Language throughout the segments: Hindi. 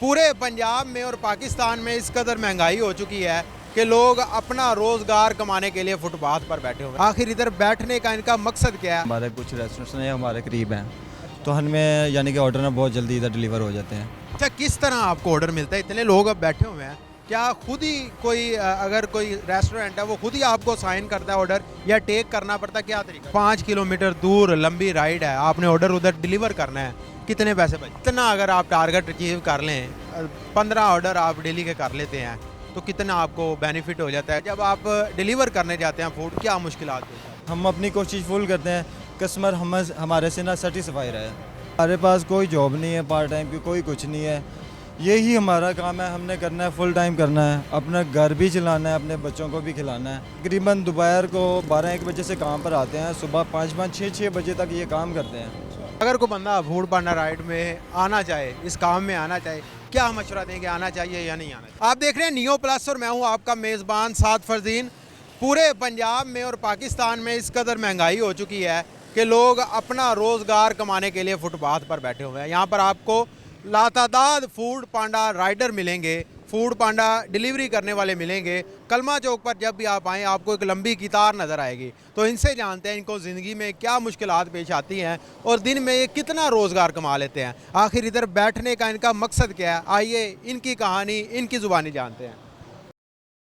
पूरे पंजाब में और पाकिस्तान में इस कदर महंगाई हो चुकी है कि लोग अपना रोजगार कमाने के लिए फुटपाथ पर बैठे हुए हैं। आखिर इधर बैठने का इनका मकसद क्या है? हमारे कुछ रेस्टोरेंट्स हैं हमारे करीब हैं, तो हमें यानी कि ऑर्डर ना बहुत जल्दी इधर डिलीवर हो जाते हैं। अच्छा, किस तरह आपको ऑर्डर मिलता है? इतने लोग अब बैठे हुए हैं, क्या खुद ही कोई अगर कोई रेस्टोरेंट है वो खुद ही आपको साइन करता है ऑर्डर, या टेक करना पड़ता है? क्या तरीका? 5 किलोमीटर दूर लंबी राइड है, आपने ऑर्डर उधर डिलीवर करना है, कितने पैसे बचे? इतना अगर आप टारगेट अचीव कर लें, 15 ऑर्डर आप डेली के कर लेते हैं, तो कितना आपको बेनिफिट हो जाता है? जब आप डिलीवर करने जाते हैं फूड, क्या मुश्किलात होती है? हम अपनी कोशिश फुल करते हैं, कस्टमर हमारे से ना सेटिस्फाई रहे। हमारे पास कोई जॉब नहीं है पार्ट टाइम की, कोई कुछ नहीं है, यही हमारा काम है। हमने करना है, फुल टाइम करना है, अपना घर भी चलाना है, अपने बच्चों को भी खिलाना है। तकरीबन दोपहर को 12-1 बजे से काम पर आते हैं, सुबह 5-6 बजे तक ये काम करते हैं। अगर कोई बंदा फूड पांडा राइड में आना चाहे, इस काम में आना चाहे, क्या मशवरा देंगे, आना चाहिए या नहीं आना चाहिए? आप देख रहे हैं नियो प्लस और मैं हूं आपका मेज़बान साद फरदीन। पूरे पंजाब में और पाकिस्तान में इस कदर महंगाई हो चुकी है कि लोग अपना रोज़गार कमाने के लिए फुटपाथ पर बैठे हुए हैं। यहाँ पर आपको लातादाद फूड पांडा राइडर मिलेंगे, फूड पांडा डिलीवरी करने वाले मिलेंगे। कलमा चौक पर जब भी आप आएँ आपको एक लंबी कतार नज़र आएगी। तो इनसे जानते हैं इनको ज़िंदगी में क्या मुश्किलात पेश आती हैं और दिन में ये कितना रोज़गार कमा लेते हैं। आखिर इधर बैठने का इनका मकसद क्या है, आइए इनकी कहानी इनकी ज़ुबानी जानते हैं।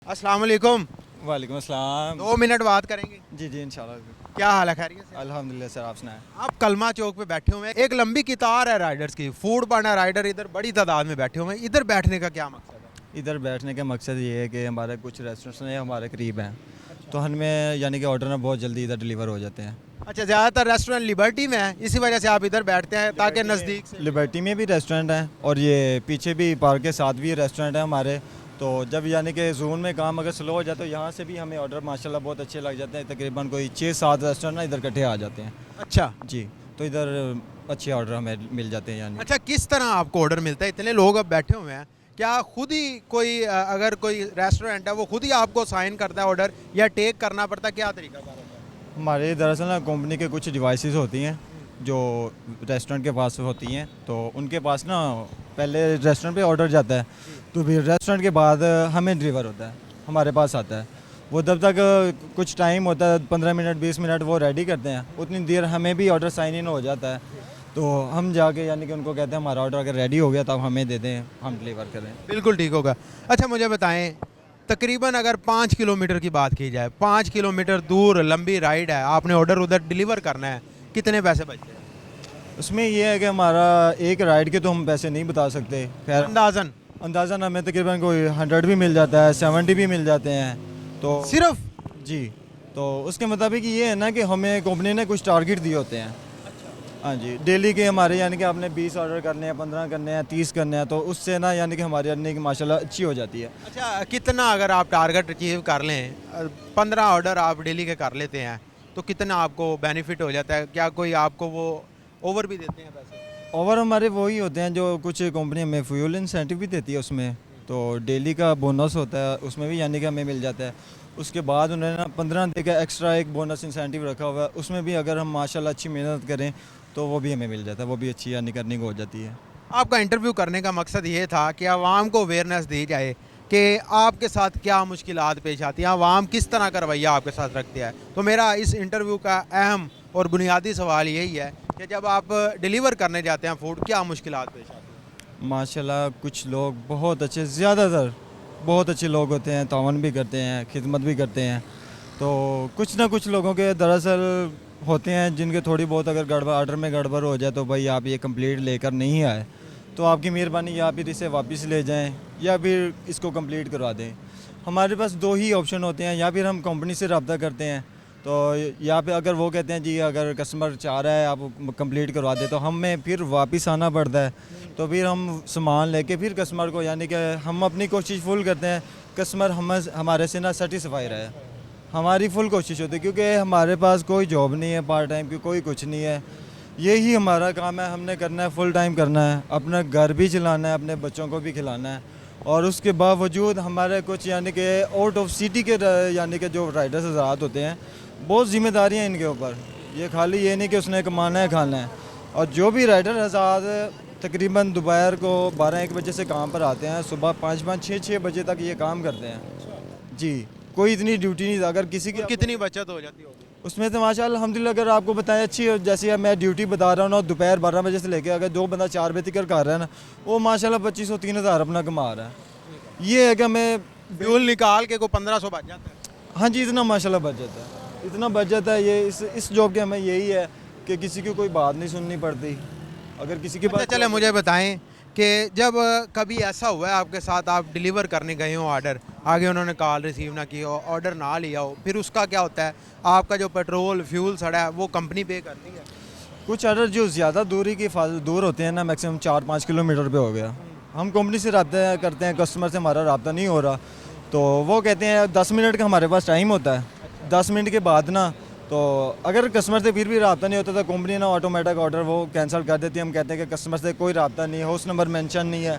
अस्सलाम वालेकुम। वालेकुम अस्सलाम। 2 मिनट बात करेंगे? जी इंशाल्लाह। क्या हाल है, खैरियत से? अल्हम्दुलिल्लाह सर, आप सुनाएं। आप कलमा चौक पे बैठे हुए हैं, एक लंबी कतार है राइडर्स की, फूड पांडा राइडर इधर बड़ी तादाद में बैठे हुए हैं। इधर बैठने का क्या मकसद है? इधर बैठने का मकसद ये है कि हमारे कुछ रेस्टोरेंट्स हैं हमारे करीब हैं, तो हमें यानी कि ऑर्डर ना बहुत जल्दी इधर डिलीवर हो जाते हैं। अच्छा, ज़्यादातर रेस्टोरेंट लिबर्टी में है, इसी वजह से आप इधर बैठते हैं ताकि नज़दीक से। लिबर्टी में भी रेस्टोरेंट हैं और ये पीछे भी पार्क के साथ भी रेस्टोरेंट है हमारे। तो जब यानी कि जोन में काम अगर स्लो हो जाए तो यहाँ से भी हमें ऑर्डर माशाल्लाह बहुत अच्छे लग जाते हैं। तकरीबन कोई 6-7 रेस्टोरेंट ना इधर इकट्ठे आ जाते हैं। अच्छा जी, तो इधर अच्छे ऑर्डर हमें मिल जाते हैं यानी। अच्छा, किस तरह आपको ऑर्डर मिलता है? इतने लोग अब बैठे हुए हैं, क्या खुद ही कोई अगर कोई रेस्टोरेंट है वो खुद ही आपको साइन करता है ऑर्डर, या टेक करना पड़ता है? क्या तरीका है? हमारे दरअसल ना कंपनी के कुछ डिवाइसेस होती हैं जो रेस्टोरेंट के पास होती हैं, तो उनके पास ना पहले रेस्टोरेंट पे ऑर्डर जाता है, तो फिर रेस्टोरेंट के बाद हमें डिलीवर होता है, हमारे पास आता है। वो जब तक कुछ टाइम होता है, 15 मिनट 20 मिनट वो रेडी करते हैं, उतनी देर हमें भी ऑर्डर साइन इन हो जाता है। तो हम जाके यानी कि उनको कहते हैं हमारा ऑर्डर अगर रेडी हो गया तो आप हमें दे दें, हम डिलीवर करें। बिल्कुल ठीक होगा। अच्छा, मुझे बताएं, तकरीबन अगर 5 किलोमीटर की बात की जाए, 5 किलोमीटर दूर लंबी राइड है, आपने ऑर्डर उधर डिलीवर करना है, कितने पैसे बचते हैं? उसमें ये है कि हमारा एक राइड के तो हम पैसे नहीं बता सकते, खैर अंदाज़न हमें तकरीबन कोई 100 भी मिल जाता है, 70 भी मिल जाते हैं। तो सिर्फ? जी, तो उसके मुताबिक ये है ना कि हमें कंपनी ने कुछ टारगेट दिए होते हैं। हाँ जी, डेली के हमारे यानी कि आपने 20 ऑर्डर करने हैं, 15 करने हैं, 30 करने हैं, तो उससे ना यानी कि हमारी अर्निंग माशाल्लाह अच्छी हो जाती है। अच्छा, कितना अगर आप टारगेट अचीव कर लें, 15 ऑर्डर आप डेली के कर लेते हैं, तो कितना आपको बेनिफिट हो जाता है? क्या कोई आपको वो ओवर भी देते हैं पैसे? ओवर हमारे वही होते हैं जो कुछ कंपनी हमें फ्यूल इंसेंटिव भी देती है उसमें, तो डेली का बोनस होता है उसमें भी यानी कि हमें मिल जाता है। उसके बाद उन्होंने ना 15 दिन का एक्स्ट्रा एक बोनस इंसेंटिव रखा हुआ है, उसमें भी अगर हम माशाल्लाह अच्छी मेहनत करें तो वो भी हमें मिल जाता है, वो भी अच्छी यानी अर्निंग हो जाती है। आपका इंटरव्यू करने का मकसद ये था कि आवाम को अवेयरनेस दी जाए कि आपके साथ क्या मुश्किलात पेश आती हैं, आवाम किस तरह का रवैया आपके साथ रखती है। तो मेरा इस इंटरव्यू का अहम और बुनियादी सवाल यही है कि जब आप डिलीवर करने जाते हैं फूड, क्या मुश्किलात पेश आती हैं? माशाल्लाह कुछ लोग बहुत अच्छे, ज़्यादातर बहुत अच्छे लोग होते हैं, तावन भी करते हैं, खिदमत भी करते हैं। तो कुछ ना कुछ लोगों के दरअसल होते हैं जिनके थोड़ी बहुत अगर गड़बड़ ऑर्डर में गड़बड़ हो जाए, तो भाई आप ये कंप्लीट लेकर नहीं आए तो आपकी मेहरबानी या फिर इसे वापस ले जाएं या फिर इसको कंप्लीट करवा दें। हमारे पास 2 ही ऑप्शन होते हैं, या फिर हम कंपनी से रब्ता करते हैं, तो या फिर अगर वो कहते हैं जी अगर कस्टमर चाह रहा है आप कंप्लीट करवा दें, तो हमें फिर वापस आना पड़ता है। तो फिर हम सामान लेके फिर कस्टमर को यानी कि हम अपनी कोशिश फुल करते हैं, कस्टमर हमारे से ना सेटिस्फाई रहे, हमारी फुल कोशिश होती है, क्योंकि हमारे पास कोई जॉब नहीं है पार्ट टाइम की, कोई कुछ नहीं है, यही हमारा काम है। हमने करना है, फुल टाइम करना है, अपना घर भी चलाना है, अपने बच्चों को भी खिलाना है, और उसके बावजूद हमारे कुछ यानी कि आउट ऑफ सिटी के यानी कि जो राइडर्स हज़रात होते हैं, बहुत जिम्मेदारियाँ हैं इनके ऊपर। ये खाली ये नहीं कि उसने कमाना है खाना है, और जो भी राइडर हज़रात तकरीबन दोपहर को 12-1 बजे से काम पर आते हैं, सुबह 5-5, 6-6 बजे तक ये काम करते हैं जी। कोई इतनी ड्यूटी नहीं, अगर किसी की कितनी बचत हो जाती होगी? उसमें तो माशाल्लाह अल्हम्दुलिल्लाह अगर आपको बताएं अच्छी है। जैसे मैं ड्यूटी बता रहा हूँ ना, दोपहर 12 बजे से लेके अगर दो बंदा 4 बजे तक कर रहा है ना, वो माशाल्लाह 2500-3000 अपना कमा रहा है। ये है कि हमें फ्यूल निकाल के को 1500 बच जाता है। हाँ जी, इतना माशाल्लाह बचत है, इतना बचत है। ये इस जॉब के हमें यही है कि किसी की कोई बात नहीं सुननी पड़ती। अगर किसी के अच्छा पास चले मुझे बताएं कि जब कभी ऐसा हुआ है आपके साथ, आप डिलीवर करने गए हो ऑर्डर, आगे उन्होंने कॉल रिसीव ना की हो, ऑर्डर ना लिया हो, फिर उसका क्या होता है? आपका जो पेट्रोल फ्यूल सड़ा है वो कंपनी पे करती है? कुछ ऑर्डर जो ज़्यादा दूर होते हैं ना, मैक्सिमम 4-5 किलोमीटर पे हो गया, हम कंपनी से रब्ता करते हैं, कस्टमर से हमारा रब्ता नहीं हो रहा, तो वो कहते हैं 10 मिनट का हमारे पास टाइम होता है। 10 मिनट के बाद ना, तो अगर कस्टमर से फिर भी रब्ता नहीं होता तो कंपनी ना ऑटोमेटिक ऑर्डर वो कैंसिल कर देती है। हम कहते हैं कि कस्टमर से कोई रब्ता नहीं है, हाउस नंबर मेंशन नहीं है,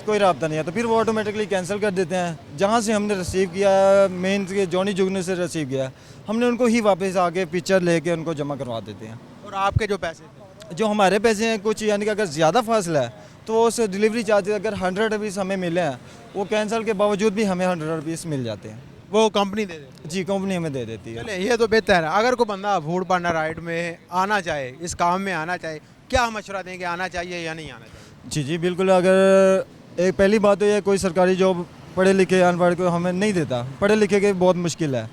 कोई रब्ता नहीं है, तो फिर वो ऑटोमेटिकली कैंसिल कर देते हैं। जहाँ से हमने रिसीव किया है, मेन के जॉनी जुगनू से रिसीव किया है, हमने उनको ही वापस आके पिक्चर लेके उनको जमा करवा देते हैं। और आपके जो पैसे थे? जो हमारे पैसे हैं कुछ, यानी कि अगर ज़्यादा फासला है तो उस डिलीवरी चार्जेस अगर 100 रुपीज़ हमें मिले हैं, वो कैंसिल के बावजूद भी हमें 100 रुपीज़ मिल जाते हैं। वो कंपनी दे देती है? जी, कंपनी हमें दे देती है। चले ये तो बेहतर है। अगर कोई बंदा फूड पांडा राइड में आना चाहे, इस काम में आना चाहे, क्या मशवरा देंगे, आना चाहिए या नहीं आना चाहिए? जी जी बिल्कुल। अगर एक पहली बात तो ये, कोई सरकारी जॉब पढ़े लिखे अनपढ़ को हमें नहीं देता, पढ़े लिखे के बहुत मुश्किल है।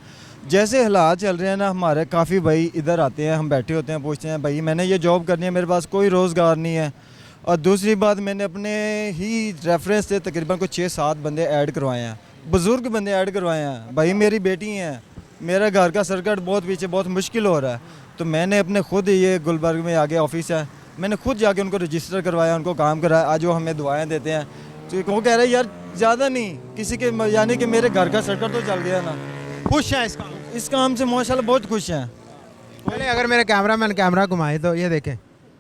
जैसे हालात चल रहे हैं ना, हमारे काफ़ी भाई इधर आते हैं, हम बैठे होते हैं, पूछते हैं भाई मैंने ये जॉब करनी है, मेरे पास कोई रोज़गार नहीं है। और दूसरी बात, मैंने अपने ही रेफरेंस से तकरीबन को 6-7 बंदे ऐड करवाए हैं, बुज़ुर्ग बंदे ऐड करवाए हैं। भाई मेरी बेटी हैं, मेरा घर का सर्किट बहुत पीछे, बहुत मुश्किल हो रहा है, तो मैंने अपने खुद ये गुलबर्ग में आगे ऑफिस है, मैंने खुद जाके उनको रजिस्टर करवाया, उनको काम कराया। आज वो हमें दुआएं देते हैं, तो वो कह रहे हैं यार ज़्यादा नहीं, किसी के यानी कि मेरे घर का सर्किट तो चल गया ना। खुश हैं इस काम से माशाल्लाह बहुत खुश हैं। पहले अगर मेरे कैमरामैन कैमरा घुमाए तो ये देखें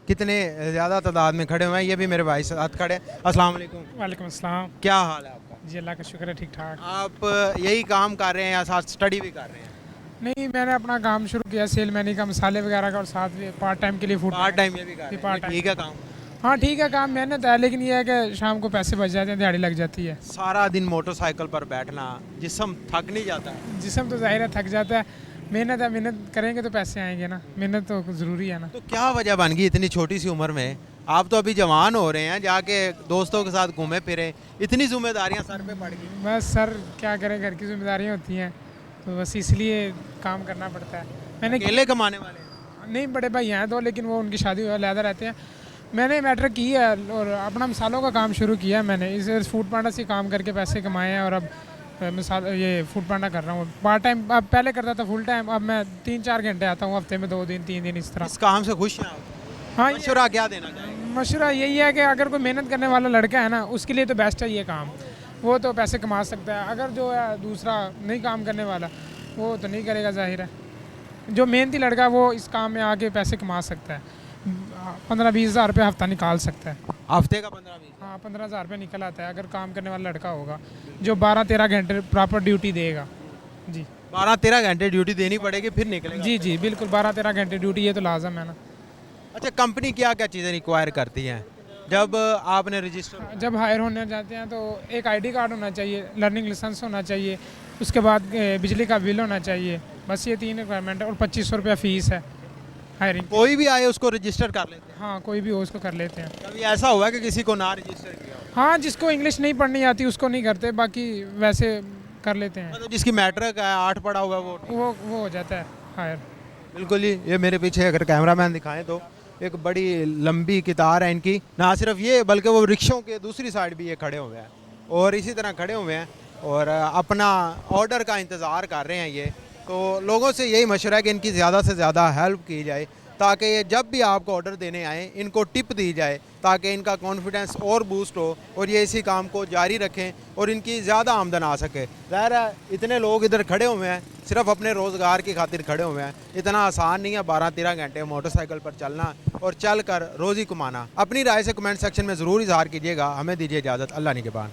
कितने ज़्यादा तादाद में खड़े हुए हैं। ये भी मेरे भाई साथ खड़े हैं। अस्सलाम वालेकुम। वालेकुम अस्सलाम। क्या हाल है आपका? जी अल्लाह का शुक्र है, ठीक ठाक। आप यही काम कर रहे हैं या साथ स्टडी भी कर रहे हैं? नहीं, मैंने अपना काम शुरू किया सेल मैनी का, मसाले वगैरह का, और साथ में पार्ट टाइम के लिए फूड पार्ट टाइम ये भी कर रहे हैं? Part time. ठीक है काम? हाँ ठीक है, काम मेहनत है, लेकिन ये है कि शाम को पैसे बच जाते हैं, दिहाड़ी लग जाती है। सारा दिन मोटरसाइकिल पर बैठना, जिस्म थक नहीं जाता है? जिस्म तो ज़ाहिर है थक जाता है, मेहनत है, मेहनत करेंगे तो पैसे आएंगे ना, मेहनत तो ज़रूरी है ना। तो क्या वजह बन गई इतनी छोटी सी उम्र में? आप तो अभी जवान हो रहे हैं, जाके दोस्तों के साथ घूमे फिरे, इतनी जिम्मेदारियां सर पे पड़ गई। बस सर क्या करें, घर की जिम्मेदारियाँ होती हैं, तो बस इसलिए काम करना पड़ता है। मैंने अकेले कमाने वाले हैं? नहीं, बड़े भाई हैं दो, लेकिन वो उनकी शादी हुआ अलहदा रहते हैं। मैंने मैट्रिक की है और अपना मसालों का काम शुरू किया है मैंने। इस फूड पांडा से काम करके पैसे कमाए हैं, और अब मिसाल ये फूड पांडा कर रहा हूँ पार्ट टाइम। अब पहले करता था फुल टाइम, अब मैं 3-4 घंटे आता हूँ हफ्ते में, 2 दिन 3 दिन इस तरह। इस काम से खुश हैं आप? हाँ, मशवरा क्या देना चाहेंगे? मशवरा यही है कि अगर कोई मेहनत करने वाला लड़का है ना, उसके लिए तो बेस्ट है ये काम, वो तो पैसे कमा सकता है। अगर जो है दूसरा नहीं काम करने वाला, वो तो नहीं करेगा, जाहिर है। जो मेहनती लड़का वो इस काम में आके पैसे कमा सकता है, 15-20 हज़ार रुपये हफ्ता निकाल सकता है। हफ्ते का 15-20? हाँ, 15,000 रुपये निकल आता है, अगर काम करने वाला लड़का होगा जो 12-13 घंटे प्रॉपर ड्यूटी देगा। जी, 12-13 घंटे ड्यूटी देनी पड़ेगी फिर निकलेगा? जी जी बिल्कुल, 12-13 घंटे ड्यूटी, ये तो लाजम है ना। अच्छा, कंपनी क्या क्या चीज़ें रिक्वायर करती हैं जब आपने रजिस्टर? जब हायर होने जाते हैं तो एक आईडी कार्ड होना चाहिए, लर्निंग लाइसेंस होना चाहिए, उसके बाद बिजली का बिल होना चाहिए, बस ये 3 रिक्वायरमेंट है, और 2500 रुपया फ़ीस है हायरिंग। कोई भी आए उसको रजिस्टर कर लेते हैं? हाँ, कोई भी हो उसको कर लेते हैं। कभी ऐसा हुआ कि किसी को ना रजिस्टर किया हो? हाँ, जिसको इंग्लिश नहीं पढ़नी आती उसको नहीं करते, बाकी वैसे कर लेते हैं। मतलब जिसकी मैट्रिक है 8 पढ़ा हुआ वो? वो हो जाता है हायर। बिल्कुल ही। ये मेरे पीछे अगर कैमरामैन दिखाएं तो एक बड़ी लंबी कतार है इनकी। ना सिर्फ ये, बल्कि वो रिक्शों के दूसरी साइड भी ये खड़े हुए हैं, और इसी तरह खड़े हुए हैं और अपना ऑर्डर का इंतज़ार कर रहे हैं ये। तो लोगों से यही मशवरा है कि इनकी ज़्यादा से ज़्यादा हेल्प की जाए, ताकि ये जब भी आपको ऑर्डर देने आए इनको टिप दी जाए, ताकि इनका कॉन्फिडेंस और बूस्ट हो और ये इसी काम को जारी रखें और इनकी ज़्यादा आमदन आ सके। ज़ाहिर है इतने लोग इधर खड़े हुए हैं, सिर्फ अपने रोज़गार की खातिर खड़े हुए हैं। इतना आसान नहीं है 12-13 घंटे मोटरसाइकिल पर चलना और चल कर रोज़ी कमाना। अपनी राय से कमेंट सेक्शन में ज़रूर इजहार कीजिएगा। हमें दीजिए इजाज़त। अल्लाह निगहबान।